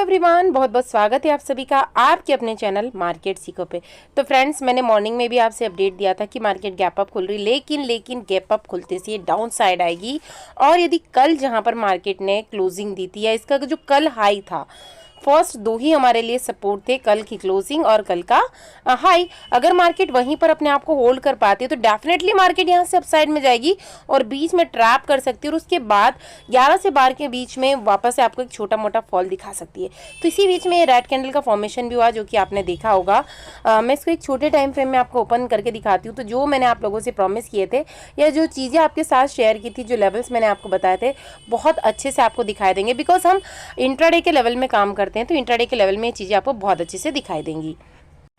Everyone, बहुत बहुत स्वागत है आप सभी का आपके अपने चैनल मार्केट सीखो पे। तो फ्रेंड्स, मैंने मॉर्निंग में भी आपसे अपडेट दिया था कि मार्केट गैप अप खुल रही, लेकिन गैप अप खुलते से ये डाउन साइड आएगी। और यदि कल जहां पर मार्केट ने क्लोजिंग दी थी या इसका जो कल हाई था, फर्स्ट दो ही हमारे लिए सपोर्ट थे, कल की क्लोजिंग और कल का हाई। अगर मार्केट वहीं पर अपने आप को होल्ड कर पाती है तो डेफिनेटली मार्केट यहाँ से अपसाइड में जाएगी और बीच में ट्रैप कर सकती है और उसके बाद 11 से 12 के बीच में वापस से आपको एक छोटा मोटा फॉल दिखा सकती है। तो इसी बीच में रेड कैंडल का फॉर्मेशन भी हुआ जो कि आपने देखा होगा। मैं इसको एक छोटे टाइम फ्रेम में आपको ओपन करके दिखाती हूँ। तो जो मैंने आप लोगों से प्रॉमिस किए थे या जो चीज़ें आपके साथ शेयर की थी, जो लेवल्स मैंने आपको बताए थे, बहुत अच्छे से आपको दिखाई देंगे। बिकॉज हम इंट्राडे के लेवल में काम करते हैं तो इंट्राडे के लेवल में ये चीज़ें आपको बहुत अच्छे से दिखाई देंगी।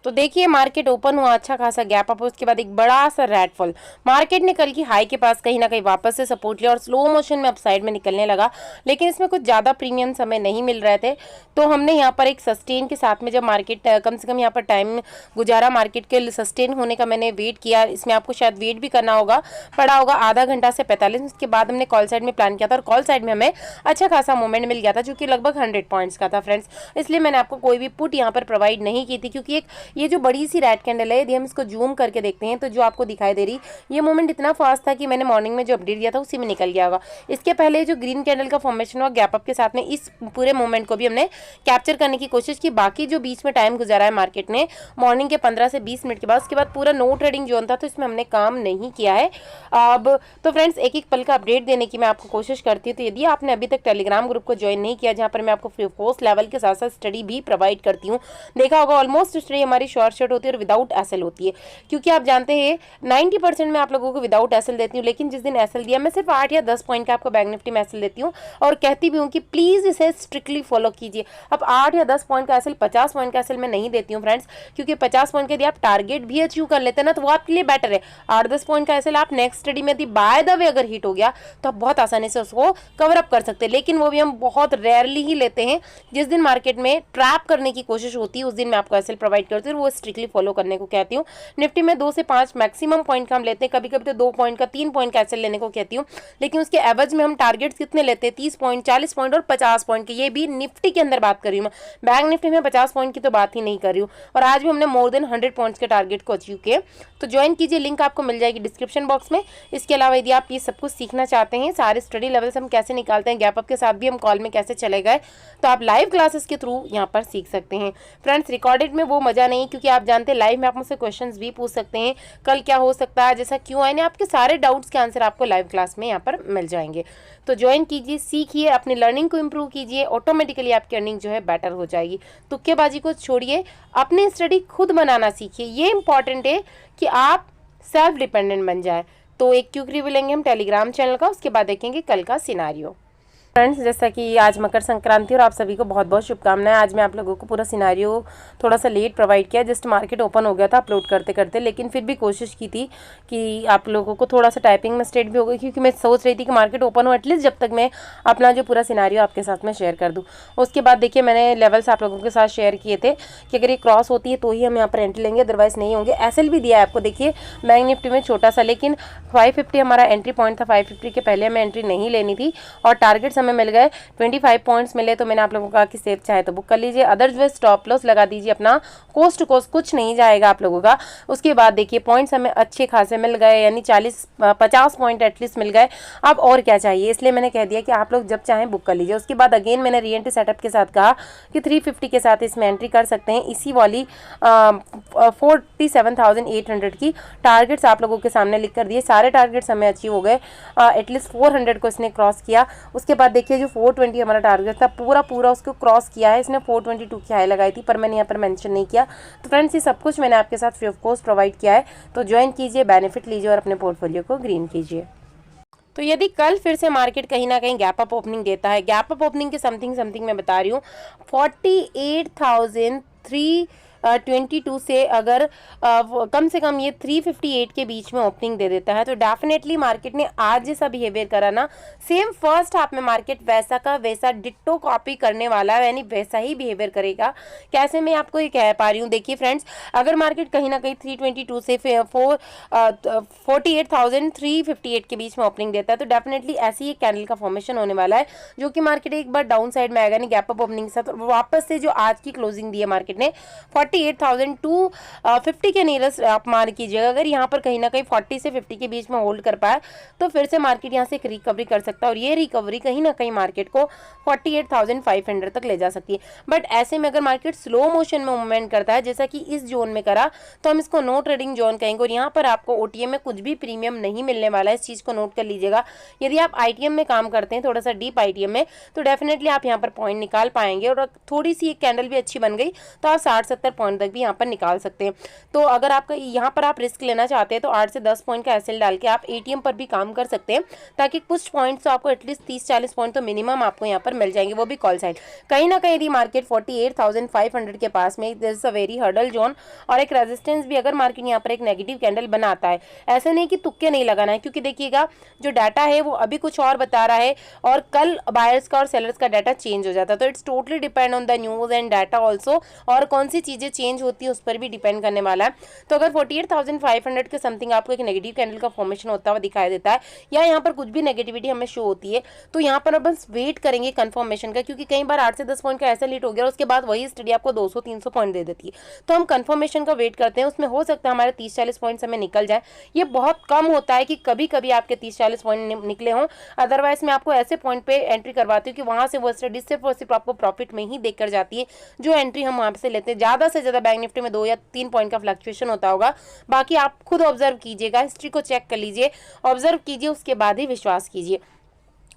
तो देखिए, मार्केट ओपन हुआ, अच्छा खासा गैप अप, उसके बाद एक बड़ा सा रेड फॉल। मार्केट ने कल की हाई के पास कहीं ना कहीं वापस से सपोर्ट लिया और स्लो मोशन में अपसाइड में निकलने लगा, लेकिन इसमें कुछ ज़्यादा प्रीमियम समय नहीं मिल रहे थे। तो हमने यहाँ पर एक सस्टेन के साथ में जब मार्केट कम से कम यहाँ पर टाइम गुजारा, मार्केट के सस्टेन होने का मैंने वेट किया। इसमें आपको शायद वेट भी करना होगा, पड़ा होगा आधा घंटा से 45। उसके बाद हमने कॉल साइड में प्लान किया था और कॉल साइड में हमें अच्छा खासा मूवमेंट मिल गया था जो कि लगभग 100 पॉइंट्स का था फ्रेंड्स। इसलिए मैंने आपको कोई भी पुट यहाँ पर प्रोवाइड नहीं की थी, क्योंकि एक ये जो बड़ी सी रेड कैंडल है, यदि हम इसको जूम करके देखते हैं तो जो आपको दिखाई दे रही ये मूवमेंट इतना फास्ट था कि मैंने मॉर्निंग में जो अपडेट दिया था उसी में निकल गया होगा। इसके पहले जो ग्रीन कैंडल का फॉर्मेशन हुआ गैप अप के साथ में, इस पूरे मूवमेंट को भी हमने कैप्चर करने की कोशिश की। बाकी जो बीच में टाइम गुजारा है मार्केट ने मॉर्निंग के 15 से 20 मिनट के बाद, उसके बाद पूरा नो ट्रेडिंग जोन था, तो इसमें हमने काम नहीं किया है। अब तो फ्रेंड्स, एक एक पल का अपडेट देने की मैं आपको कोशिश करती हूँ। तो यदि आपने अभी तक टेलीग्राम ग्रुप को ज्वाइन नहीं किया, जहाँ पर मैं आपको फ्री कोर्स लेवल के साथ साथ स्टडी भी प्रोवाइड करती हूँ, देखा होगा ऑलमोस्ट स्टडी हमारी शॉर्ट होती है और विदाउट एसएल होती है, क्योंकि आप जानते हैं 90% में आप लोगों को विदाउट एसएल देती हूँ। लेकिन जिस दिन एसएल दिया, मैं सिर्फ 8 या 10 पॉइंट का आपको बैंक निफ्टी में एसएल देती हूँ और कहती भी हूँ कि प्लीज इसे स्ट्रिक्टली फॉलो कीजिए। अब 8 या 10 पॉइंट का एसएल, 50 पॉइंट का एसएल मैं नहीं देती हूँ फ्रेंड्स, क्योंकि 50 पॉइंट के यदि आप टारगेट भी अचीव कर लेते हैं ना तो वो आपके लिए बेटर है। 8-10 पॉइंट का एसएल आप नेक्स्ट स्टडी में बाय द वे अगर हिट हो गया तो आप बहुत आसानी से उसको कवर अप कर सकते हैं, लेकिन वो भी हम बहुत रेयरली ही लेते हैं। जिस दिन मार्केट में ट्रैप करने की कोशिश होती है उस दिन मैं आपको एसएल प्रोवाइड करती हूँ, वो स्ट्रिक्टली फॉलो करने को कहती हूँ। निफ्टी में 2 से 5 मैक्सिमम पॉइंट का हम लेते हैं, कभी कभी तो 2 पॉइंट का 3 पॉइंट का एसएल लेने को कहती हूँ, लेकिन उसके एवरेज में हम टारगेट्स कितने लेते हैं, 30 पॉइंट, 40 पॉइंट और 50 पॉइंट के। ये भी निफ्टी के अंदर बात कर रही हूँ मैं, बैंक निफ्टी में 50 पॉइंट की तो बात ही नहीं कर रही हूँ। और आज भी हमने मोर देन 100 पॉइंट्स के टारगेट को अचीव किए। तो ज्वाइन कीजिए, लिंक आपको मिल जाएगी डिस्क्रिप्शन बॉक्स में। इसके अलावा यदि आप ये सब कुछ सीखना चाहते हैं, सारे स्टडी लेवल्स हम कैसे निकालते हैं, गैप अप के साथ भी हम कॉल में कैसे चले गए, तो आप लाइव क्लासेस के थ्रू यहाँ पर सीख सकते हैं फ्रेंड्स। रिकॉर्डेड में वो मजा नहीं, क्योंकि आप जानते हैं लाइव में आप मुझसे क्वेश्चंस भी पूछ सकते हैं, कल क्या हो सकता है, जैसा क्यों आए, आपके सारे डाउट्स के आंसर आपको लाइव क्लास में यहाँ पर मिल जाएंगे। तो ज्वाइन कीजिए, सीखिए, अपनी लर्निंग को इंप्रूव कीजिए, ऑटोमेटिकली आपकी अर्निंग जो है बेटर हो जाएगी। तुक्केबाजी को छोड़िए, अपनी स्टडी खुद बनाना सीखिए। ये इंपॉर्टेंट है कि आप सेल्फ डिपेंडेंट बन जाए। तो एक क्विक रिव्यू लेंगे हम टेलीग्राम चैनल का, उसके बाद देखेंगे कल का सिनारियो। फ्रेंड्स, जैसा कि आज मकर संक्रांति और आप सभी को बहुत बहुत शुभकामनाएं। आज मैं आप लोगों को पूरा सिनारियो थोड़ा सा लेट प्रोवाइड किया, जस्ट मार्केट ओपन हो गया था अपलोड करते करते, लेकिन फिर भी कोशिश की थी कि आप लोगों को थोड़ा सा टाइपिंग मिस्टेक भी हो गई, क्योंकि मैं सोच रही थी कि मार्केट ओपन हो एटलीस्ट जब तक मैं अपना जो पूरा सिनारियो आपके साथ में शेयर कर दूँ। उसके बाद देखिए, मैंने लेवल्स आप लोगों के साथ शेयर किए थे कि अगर ये क्रॉस होती है तो ही हम यहाँ पर एंट्री लेंगे, अदरवाइज नहीं होंगे। एसएल भी दिया है आपको, देखिए बैंक निफ्टी में छोटा सा, लेकिन 550 हमारा एंट्री पॉइंट था। 550 के पहले हमें एंट्री नहीं लेनी थी और टारगेट्स हमें मिल गए, 25 पॉइंट्स मिले। तो मैंने आप लोगों को कहा कि सेफ चाहे तो बुक कर लीजिए, अदरवाइज स्टॉप लॉस लगा दीजिए अपना, कोस्ट टू कोस्ट कुछ नहीं जाएगा आप लोगों का। उसके बाद देखिए पॉइंट्स हमें अच्छे खासे मिल गए, यानी 40-50 पॉइंट एटलीस्ट मिल गए। अब और क्या चाहिए, इसलिए मैंने कह दिया कि आप लोग जब चाहें बुक कर लीजिए। उसके बाद अगेन मैंने री एंट्री सेटअप के साथ कहा कि 350 के साथ इसमें एंट्री कर सकते हैं। इसी वाली 47,800 की टारगेट्स आप लोगों के सामने लिख कर दिए, सारे टारगेट्स हमें अचीव हो गए। एटलीस्ट 400 को इसने क्रॉस किया। उसके बाद देखिए जो 420 हमारा टारगेट था पूरा उसको क्रॉस किया है इसने। 422 की हाई लगाई थी, पर मैंने यहाँ पर मेंशन नहीं किया। तो फ्रेंड्स, ये सब कुछ मैंने आपके साथ फ्री ऑफ कॉस्ट प्रोवाइड किया है। तो ज्वाइन कीजिए, बेनिफिट लीजिए और अपने पोर्टफोलियो को ग्रीन कीजिए। तो यदि कल फिर से मार्केट कहीं ना कहीं गैप अप ओपनिंग देता है, गैप अप ओपनिंग के समथिंग मैं बता रही हूँ 48,300 322 से अगर कम से कम ये 358 के बीच में ओपनिंग दे देता है तो डेफिनेटली मार्केट ने आज जैसा बिहेवियर करा ना, सेम फर्स्ट हाफ में मार्केट वैसा का वैसा डिट्टो कॉपी करने वाला है, यानी वैसा ही बिहेवियर करेगा। कैसे मैं आपको ये कह पा रही हूँ, देखिए फ्रेंड्स, अगर मार्केट कहीं ना कहीं 322 से 48,358 के बीच में ओपनिंग देता है तो डेफिनेटली ऐसी एक कैंडल का फॉर्मेशन होने वाला है जो कि मार्केट एक बार डाउन साइड में आएगा, नहीं गैप अप ओपनिंग के साथ, और वापस से जो आज की क्लोजिंग दी है मार्केट ने 48,250 के नियरेस्ट आप मार कीजिएगा। अगर यहाँ पर कहीं ना कहीं 40 से 50 के बीच में होल्ड कर पाए तो फिर से मार्केट यहाँ से एक रिकवरी कर सकता है और ये रिकवरी कहीं ना कहीं मार्केट को 48,500 तक ले जा सकती है। बट ऐसे में अगर मार्केट स्लो मोशन में मूवमेंट करता है जैसा कि इस जोन में करा तो हम इसको नो ट्रेडिंग जोन कहेंगे और यहाँ पर आपको ओटीएम में कुछ भी प्रीमियम नहीं मिलने वाला है, इस चीज को नोट कर लीजिएगा। यदि आप आईटीएम में काम करते हैं, थोड़ा सा डीप आईटीएम में, तो डेफिनेटली आप यहाँ पर पॉइंट निकाल पाएंगे और थोड़ी सी एक कैंडल भी अच्छी बन गई तो आप 60-70 पॉइंट तक भी यहाँ पर निकाल सकते हैं। तो अगर आपका यहाँ पर आप रिस्क लेना चाहते हैं तो 8 से 10 पॉइंट का एसएल डाल के आप एटीएम पर भी काम कर सकते हैं ताकि कुछ पॉइंट्स तो आपको एटलीस्ट 30-40 पॉइंट तो मिनिमम आपको यहाँ पर मिल जाएंगे, वो भी कॉल साइड। कहीं ना कहीं यदि मार्केट 48,500 के पास में this is a very hurdle zone और एक रेजिस्टेंस भी अगर मार्केट यहाँ पर एक नेगेटिव कैंडल बनाता है, ऐसे नहीं कि तुक्के नहीं लगाना है, क्योंकि देखिएगा जो डाटा है वो अभी कुछ और बता रहा है और कल बायर्स का और सेलर्स का डाटा चेंज हो जाता है। तो it's totally depend on the news and data also, और कौन सी चीजें चेंज होती है उस पर भी डिपेंड करने वाला है। तो अगर 48,500 के समथिंग आपको एक नेगेटिव कैंडल का फॉर्मेशन होता हुआ दिखाई देता है या यहाँ पर कुछ भी नेगेटिविटी हमें शो होती है तो यहाँ पर बस वेट करेंगे कंफर्मेशन का, क्योंकि कई बार 8 से 10 पॉइंट का ऐसा लीड हो गया और उसके बाद वही स्टडी आपको 200-300 पॉइंट दे देती है। तो हम कंफर्मेशन का वेट करते हैं, उसमें हो सकता है हमारे 30-40 पॉइंट्स हमें निकल जाए। ये बहुत कम होता है कि कभी कभी आपके 30-40 पॉइंट निकले हों, अदरवाइज मैं आपको ऐसे पॉइंट पे एंट्री करवाती हूँ कि वहां से वो स्टडी सिर्फ और सिर्फ आपको प्रॉफिट में ही देकर जाती है। जो एंट्री हम वहां से लेते हैं, ज्यादा से ज्यादा बैंक निफ्टी में 2 या 3 पॉइंट का फ्लक्चुएशन होता होगा, बाकी आप खुद ऑब्जर्व कीजिएगा, हिस्ट्री को चेक कर लीजिए, ऑब्जर्व कीजिए, उसके बाद ही विश्वास कीजिए।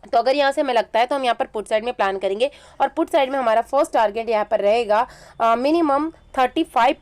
तो अगर यहाँ से हमें लगता है तो हम यहाँ पर पुट साइड में प्लान करेंगे और पुट साइड में हमारा फर्स्ट टारगेट यहाँ पर रहेगा मिनिमम 35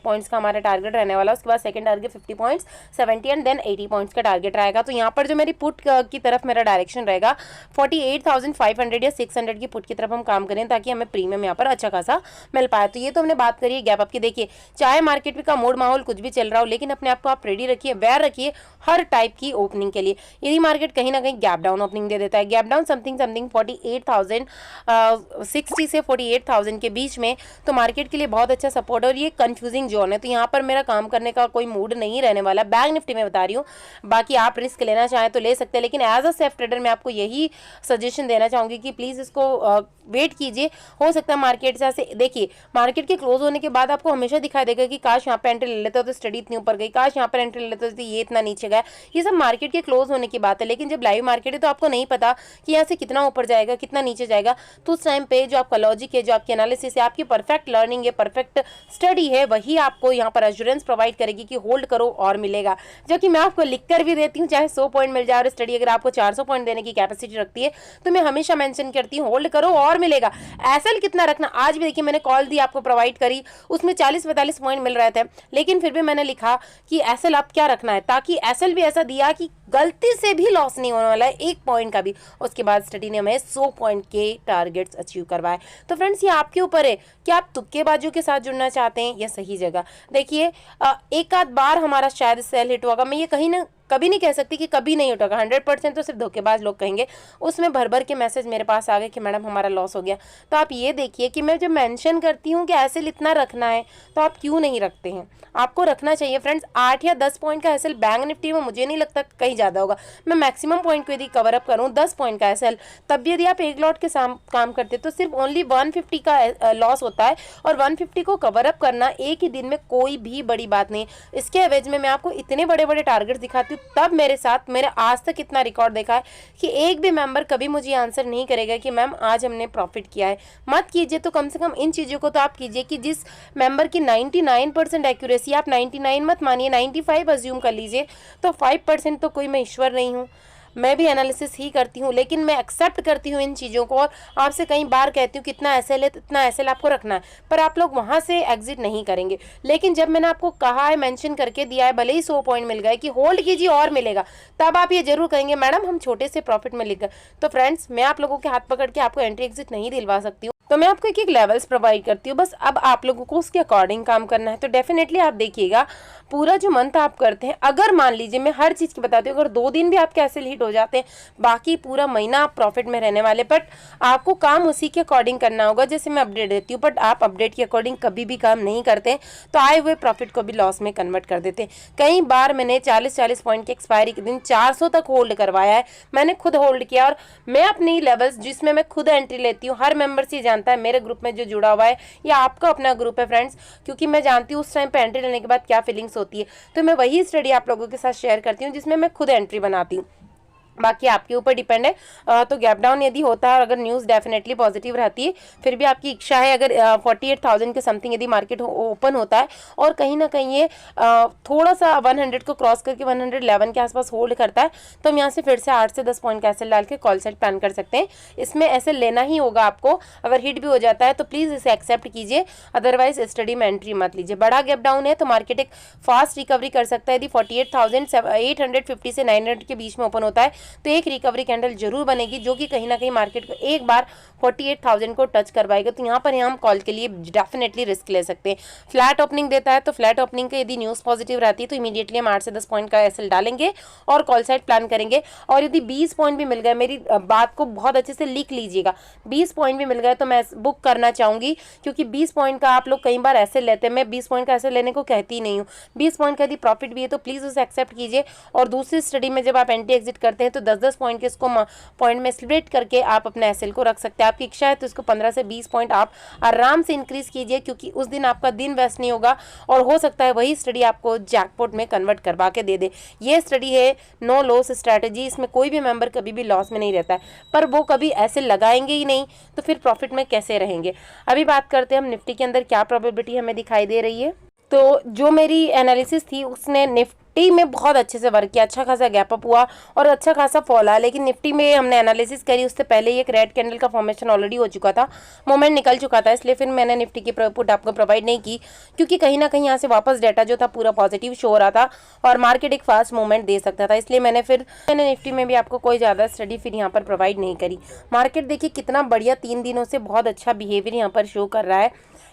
पॉइंट्स का हमारा टारगेट रहने वाला है। उसके बाद second target 50 points, 70 and then 80 points का टारगेट रहेगा। तो यहाँ पर जो मेरी पुट की तरफ मेरा डायरेक्शन रहेगा 48,500 या 600 की पुट की तरफ हम काम करें ताकि हमें प्रीमियम यहाँ पर अच्छा खासा मिल पाए। तो ये तो हमने बात करी है गैप अप की। देखिए चाहे मार्केट का मूड माहौल कुछ भी चल रहा हो, लेकिन अपने आप को आप रेडी रखिए, वेयर रखिए हर टाइप की ओपनिंग के लिए। यदि मार्केट कहीं ना कहीं गैप डाउन ओपनिंग दे देता है, गैप डाउन समथिंग 48,060 से 48,000 के बीच में, तो मार्केट के लिए बहुत अच्छा सपोर्ट। और ये कंफ्यूजिंग जोन है तो यहाँ पर मेरा काम करने का कोई मूड नहीं रहने वाला, बैंक निफ्टी में बता रही हूँ। बाकी आप रिस्क लेना चाहें तो ले सकते हैं, लेकिन एज अ सेफ ट्रेडर मैं आपको यही सजेशन देना चाहूंगी कि प्लीज इसको वेट कीजिए। हो सकता है मार्केट से ऐसे, देखिए मार्केट के क्लोज होने के बाद आपको हमेशा दिखाई देगा कि काश यहाँ पे एंट्री ले लेते हो तो स्टडी इतनी ऊपर गई, काश यहाँ पर एंट्री ले लेते हो तो ये इतना नीचे गया। ये सब मार्केट के क्लोज होने की बात है, लेकिन जब लाइव मार्केट है तो आपको नहीं पता कि यहाँ से कितना ऊपर जाएगा कितना नीचे जाएगा। तो उस टाइम पे जो आपका लॉजिक है, जो आपकी एनालिसिस है, आपकी परफेक्ट लर्निंग है, परफेक्ट स्टडी है, वही आपको यहाँ पर एश्योरेंस प्रोवाइड करेगी कि होल्ड करो और मिलेगा। जो कि मैं आपको लिख कर भी देती हूँ, चाहे 100 पॉइंट मिल जाए और स्टडी अगर आपको 400 पॉइंट देने की कैपेसिटी रखती है तो मैं हमेशा मेंशन करती हूँ होल्ड करो और मिलेगा। एसएल कितना रखना, आज भी देखिए मैंने कॉल दी आपको प्रोवाइड करी, उसमें 40-45 पॉइंट मिल रहे थे, लेकिन फिर भी मैंने लिखा कि एसएल आप क्या रखना है, ताकि एसएल भी ऐसा दिया कि गलती से भी लॉस नहीं होने वाला है, 1 पॉइंट का भी। उसके बाद स्टडी ने हमें 100 पॉइंट के टारगेट्स अचीव करवाए। तो फ्रेंड्स ये आपके ऊपर है कि आप तुक्केबाजों के साथ जुड़ना चाहते हैं या सही जगह। देखिए एक आध बार हमारा शायद सेल हिट होगा, मैं ये कहीं ना कभी नहीं कह सकती कि कभी नहीं उठेगा, 100% तो सिर्फ धोखेबाज लोग कहेंगे। उसमें भर भर के मैसेज मेरे पास आ गए कि मैडम हमारा लॉस हो गया। तो आप ये देखिए कि मैं जब मेंशन करती हूँ कि एसएल इतना रखना है तो आप क्यों नहीं रखते हैं, आपको रखना चाहिए फ्रेंड्स। 8 या 10 पॉइंट का एसएल बैंक निफ्टी में मुझे नहीं लगता कहीं ज़्यादा होगा। मैं मैक्सिमम पॉइंट को यदि कवर अप करूँ 10 पॉइंट का एसएल, तब भी यदि आप एक लॉट के काम करते तो सिर्फ ओनली 150 का लॉस होता है, और 150 को कवर अप करना एक ही दिन में कोई भी बड़ी बात नहीं। इसके एवज में मैं आपको इतने बड़े बड़े टारगेट दिखाती हूँ, तब मेरे साथ मेरे आज तक इतना रिकॉर्ड देखा है कि एक भी मेंबर कभी मुझे आंसर नहीं करेगा कि मैम आज हमने प्रॉफिट किया है। मत कीजिए तो कम से कम इन चीज़ों को तो आप कीजिए कि जिस मेंबर की 99% एक्यूरेसी, आप 99 मत मानिए, 95 अज्यूम कर लीजिए, तो 5% तो कोई मैं ईश्वर नहीं हूँ, मैं भी एनालिसिस ही करती हूँ, लेकिन मैं एक्सेप्ट करती हूँ इन चीज़ों को और आपसे कई बार कहती हूँ कितना एसएल है, इतना एसएल आपको रखना है, पर आप लोग वहाँ से एग्जिट नहीं करेंगे। लेकिन जब मैंने आपको कहा है, मेंशन करके दिया है, भले ही 100 पॉइंट मिल गए कि होल्ड कीजिए और मिलेगा, तब आप ये जरूर कहेंगे मैडम हम छोटे से प्रॉफिट में लिख गए। तो फ्रेंड्स मैं आप लोगों के हाथ पकड़ के आपको एंट्री एग्जिट नहीं दिलवा सकती हूँ। तो मैं आपको एक एक लेवल्स प्रोवाइड करती हूँ, बस अब आप लोगों को उसके अकॉर्डिंग काम करना है। तो डेफिनेटली आप देखिएगा पूरा जो मंथ आप करते हैं, अगर मान लीजिए मैं हर चीज़ की बताती हूँ, अगर 2 दिन भी आपके ऐसे हिट हो जाते हैं, बाकी पूरा महीना आप प्रॉफिट में रहने वाले। बट आपको काम उसी के अकॉर्डिंग करना होगा, जैसे मैं अपडेट देती हूँ, बट आप अपडेट के अकॉर्डिंग कभी भी काम नहीं करते तो आए हुए प्रॉफिट को भी लॉस में कन्वर्ट कर देते हैं। कई बार मैंने 40 पॉइंट के एक्सपायरी के दिन 400 तक होल्ड करवाया है, मैंने खुद होल्ड किया। और मैं अपनी लेवल्स जिसमें मैं खुद एंट्री लेती हूँ, हर मेंबर से जानता है मेरे ग्रुप में जो जुड़ा हुआ है, या आपका अपना ग्रुप है फ्रेंड्स, क्योंकि मैं जानती हूँ उस टाइम पे एंट्री लेने के बाद क्या फीलिंग्स होती है। तो मैं वही स्टडी आप लोगों के साथ शेयर करती हूँ जिसमें मैं खुद एंट्री बनाती हूँ, बाकी आपके ऊपर डिपेंड है। तो गैप डाउन यदि होता है, अगर न्यूज़ डेफिनेटली पॉजिटिव रहती है, फिर भी आपकी इच्छा है, अगर 48,000 के समथिंग यदि मार्केट ओपन होता है और कहीं ना कहीं ये थोड़ा सा 100 को क्रॉस करके 111 के आसपास होल्ड करता है, तो हम यहाँ से फिर से 8 से 10 पॉइंट का एसएल डाल के कॉल सेट प्लान कर सकते हैं। इसमें ऐसे लेना ही होगा आपको, अगर हिट भी हो जाता है तो प्लीज़ इसे एक्सेप्ट कीजिए, अदरवाइज स्टडी में एंट्री मत लीजिए। बड़ा गैप डाउन है तो मार्केट एक फास्ट रिकवरी कर सकता है। यदि 48,850 से 900 के बीच में ओपन होता है तो एक रिकवरी कैंडल जरूर बनेगी, जो कि कहीं ना कहीं मार्केट को एक बार 48,000 को टच करवाएगा। तो यहाँ पर हम कॉल के लिए डेफिनेटली रिस्क ले सकते हैं। फ्लैट ओपनिंग देता है तो फ्लैट ओपनिंग का यदि न्यूज़ पॉजिटिव रहती है तो इमीडिएटली हम 8 से 10 पॉइंट का एसएल डालेंगे और कॉल साइड प्लान करेंगे। और यदि 20 पॉइंट भी मिल गए, मेरी बात को बहुत अच्छे से लिख लीजिएगा, 20 पॉइंट भी मिल गए तो मैं बुक करना चाहूँगी, क्योंकि 20 पॉइंट का आप लोग कई बार ऐसे लेते हैं, मैं 20 पॉइंट का ऐसे लेने को कहती ही नहीं हूँ। 20 पॉइंट का यदि प्रॉफिट भी है तो प्लीज़ उसे एक्सेप्ट कीजिए। और दूसरी स्टडी में जब आप एंट्री एग्जिट करते हैं तो 10-10 पॉइंट के इसको पॉइंट में स्प्लिट करके आप अपने एसएल को रख सकते हैं। आपकी इच्छा है तो इसको 15 से 20 पॉइंट आप आराम से इंक्रीज कीजिए, क्योंकि उस दिन आपका दिन वेस्ट नहीं होगा और हो सकता है वही स्टडी आपको जैकपॉट में कन्वर्ट करवा के दे दे। ये स्टडी है नो लॉस स्ट्रैटेजी, इसमें कोई भी मेंबर कभी भी लॉस में नहीं रहता है, पर वो कभी ऐसे लगाएंगे ही नहीं तो फिर प्रॉफिट में कैसे रहेंगे। अभी बात करते हैं हम निफ्टी के अंदर क्या प्रोबेबिलिटी हमें दिखाई दे रही है। तो जो मेरी एनालिसिस थी उसने निफ्टी में बहुत अच्छे से वर्क किया, अच्छा खासा गैप अप हुआ और अच्छा खासा फॉल आया। लेकिन निफ्टी में हमने एनालिसिस करी उससे पहले ही एक रेड कैंडल का फॉर्मेशन ऑलरेडी हो चुका था, मोमेंट निकल चुका था, इसलिए फिर मैंने निफ्टी की पुट आपको प्रोवाइड नहीं की, क्योंकि कहीं ना कहीं यहाँ से वापस डाटा जो था पूरा पॉजिटिव शो हो रहा था और मार्केट एक फास्ट मूवमेंट दे सकता था, इसलिए मैंने निफ्टी में भी आपको कोई ज़्यादा स्टडी फिर यहाँ पर प्रोवाइड नहीं करी। मार्केट देखिए कितना बढ़िया 3 दिनों से बहुत अच्छा बिहेवियर यहाँ पर शो कर रहा है,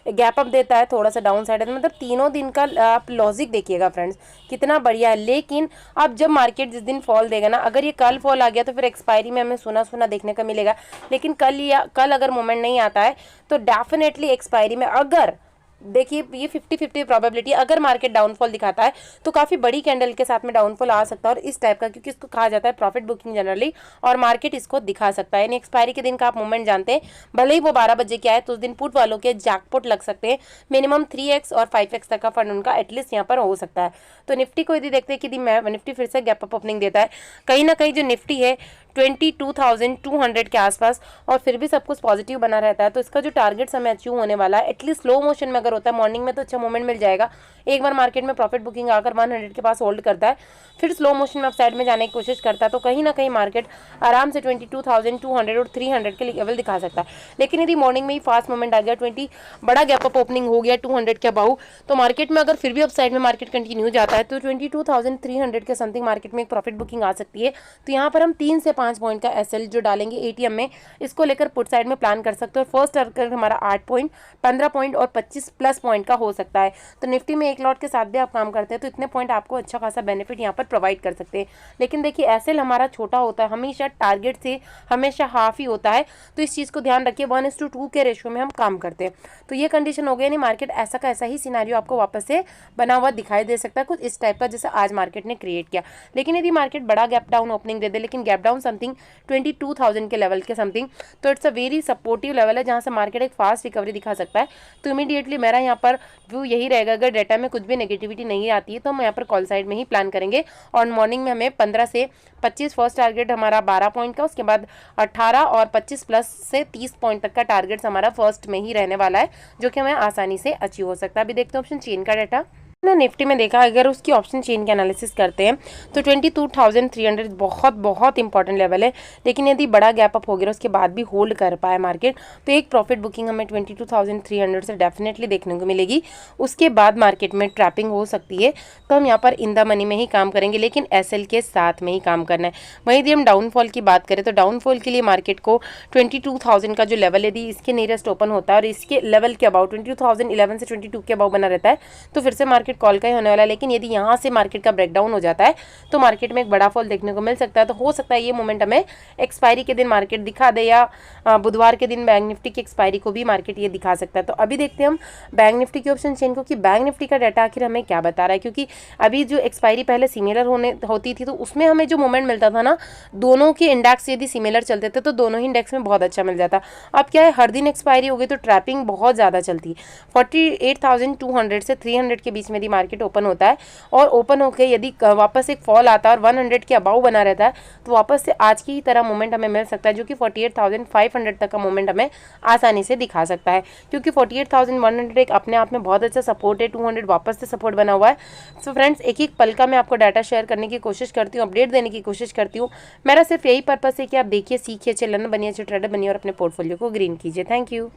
गैप अप देता है, थोड़ा सा डाउन साइड है, मतलब तीनों दिन का आप लॉजिक देखिएगा फ्रेंड्स कितना बढ़िया है। लेकिन अब जब मार्केट जिस दिन फॉल देगा ना, अगर ये कल फॉल आ गया तो फिर एक्सपायरी में हमें सुना देखने का मिलेगा। लेकिन कल अगर मोमेंट नहीं आता है तो डेफिनेटली एक्सपायरी में, अगर देखिए ये 50-50 प्रोबेबिलिटी, अगर मार्केट डाउनफॉल दिखाता है तो काफ़ी बड़ी कैंडल के साथ में डाउनफॉल आ सकता है और इस टाइप का, क्योंकि इसको कहा जाता है प्रॉफिट बुकिंग जनरली, और मार्केट इसको दिखा सकता है। यानी एक्सपायरी के दिन का आप मूवमेंट जानते हैं, भले ही वो 12 बजे के आए तो उस दिन पुट वालों के जैकपॉट लग सकते हैं, मिनिमम 3x और 5x तक का फंड उनका एटलीस्ट यहाँ पर हो सकता है। तो निफ्टी को यदि देखते हैं कि निफ्टी फिर से गैप अप ओपनिंग देता है, कहीं ना कहीं जो निफ्टी है 22,200 के आसपास, और फिर भी सब कुछ पॉजिटिव बना रहता है, तो इसका जो टारगेट समय अचीव होने वाला है, एटलीस्ट स्लो मोशन में अगर होता है, मॉर्निंग में तो अच्छा मूवमेंट मिल जाएगा। एक बार मार्केट में प्रॉफिट बुकिंग आकर 100 के पास होल्ड करता है, फिर स्लो मोशन में अपसाइड में जाने की कोशिश करता है, तो कहीं ना कहीं मार्केट आराम से 22,200 और 300 के लेवल दिखा सकता है। लेकिन यदि मॉर्निंग में ही फास्ट मूवमेंट आ गया, 20 बड़ा गैप अप ओपनिंग हो गया 200 के अबाउ, तो मार्केट में अगर फिर भी अपसाइड में मार्केट कंटिन्यू जाता है तो 22,300 के समथिंग मार्केट में एक प्रॉफिट बुकिंग आ सकती है। तो यहाँ पर हम 3 से 5 पॉइंट का एसएल जो डालेंगे एटीएम में, इसको लेकर पुट साइड में प्लान कर सकते हो। फर्स्ट टारगेट हमारा 8 पॉइंट, 15 पॉइंट और 25 प्लस पॉइंट का हो सकता है। तो निफ्टी में एक लॉट के साथ भी आप काम करते हैं तो इतने पॉइंट आपको अच्छा खासा बेनिफिट यहाँ पर प्रोवाइड कर सकते हैं। लेकिन देखिए एसएल हमारा छोटा होता है, हमेशा टारगेट से हमेशा हाफ ही होता है, तो इस चीज़ को ध्यान रखिए। 1:2 के रेशियो में हम काम करते हैं, तो ये कंडीशन हो गई। नहीं मार्केट ऐसा का ऐसा ही सिनेरियो आपको वापस से बना हुआ दिखाई दे सकता है, कुछ इस टाइप का जैसे आज मार्केट ने क्रिएट किया। लेकिन यदि मार्केट बड़ा गैप डाउन ओपनिंग दे दे, लेकिन गैप डाउन समथिंग 22,000 के लेवल के समथिंग, तो it's a very supportive level है जहां से मार्केट एक फास्ट रिकवरी दिखा सकता है। तो इमीडिएटली मेरा यहाँ पर व्यू यही रहेगा, अगर डाटा में कुछ भी नेगेटिविटी नहीं आती है तो हम यहाँ पर कॉल साइड में ही प्लान करेंगे। और मॉर्निंग में हमें 15 से 25 फर्स्ट टारगेट हमारा 12 पॉइंट का, उसके बाद 18 और 25 प्लस से 30 पॉइंट तक का टारगेट हमारा फर्स्ट में ही रहने वाला है, जो कि हमें आसानी से अचीव हो सकता है। अभी देखते हैं ऑप्शन चेन का डाटा। ना निफ्टी में देखा, अगर उसकी ऑप्शन चेन के एनालिसिस करते हैं तो 22,300 बहुत बहुत इंपॉर्टेंट लेवल है। लेकिन यदि बड़ा गैप अप हो गया उसके बाद भी होल्ड कर पाए मार्केट, तो एक प्रॉफिट बुकिंग हमें 22,300 से डेफिनेटली देखने को मिलेगी। उसके बाद मार्केट में ट्रैपिंग हो सकती है, तो हम यहाँ पर इन द मनी में ही काम करेंगे, लेकिन एसएल के साथ में ही काम करना है। वहीं यदि हम डाउनफॉल की बात करें तो डाउनफॉल के लिए मार्केट को 22,000 का जो लेवल यदि इसके नियरेस्ट ओपन होता है और इसके लेवल के अबाउट 22,011 से 22 के अबाउ बना रहता है, तो फिर से मार्केट कॉल का ही होने वाला है। लेकिन यदि यहाँ से मार्केट का ब्रेकडाउन हो जाता है तो मार्केट में एक बड़ा फॉल देखने को मिल सकता है। तो हो सकता है ये मोमेंट हमें एक्सपायरी के दिन मार्केट दिखा दे, या बुधवार के दिन बैंक निफ्टी की एक्सपायरी को भी मार्केट ये दिखा सकता है। तो अभी देखते हैं हम बैंक निफ्टी की ऑप्शन चेन को कि बैंक निफ्टी का डाटा आखिर हमें क्या बता रहा है, क्योंकि अभी जो एक्सपायरी पहले सिमिलर होती थी तो उसमें हमें जो मोमेंट मिलता था ना, दोनों के इंडेक्स यदि सिमिलर चलते थे तो दोनों ही इंडेक्स में बहुत अच्छा मिल जाता। अब क्या है, हर दिन एक्सपायरी हो गई तो ट्रैपिंग बहुत ज़्यादा चलती है। 48,200 से 300 के बीच में यदि मार्केट ओपन होता है और ओपन होकर यदि वापस एक फॉल आता है और 100 के अबाउ बना रहता है, तो वापस से आज की ही तरह मोमेंट हमें मिल सकता है, जो कि 48,500 तक का मोमेंट हमें आसानी से दिखा सकता है। क्योंकि 48,100 एक अपने आप में बहुत अच्छा सपोर्ट है, 200 वापस से सपोर्ट बना हुआ है। सो फ्रेंड्स, एक एक पल का मैं आपको डाटा शेयर करने की कोशिश करती हूँ, अपडेट देने की कोशिश करती हूँ। मेरा सिर्फ यही पर्पस है कि आप देखिए, सीखिए, अच्छे लर्नर बनिए, अच्छे ट्रेडर बनिए और अपने पोर्टफोलियो को ग्रीन कीजिए। Thank you.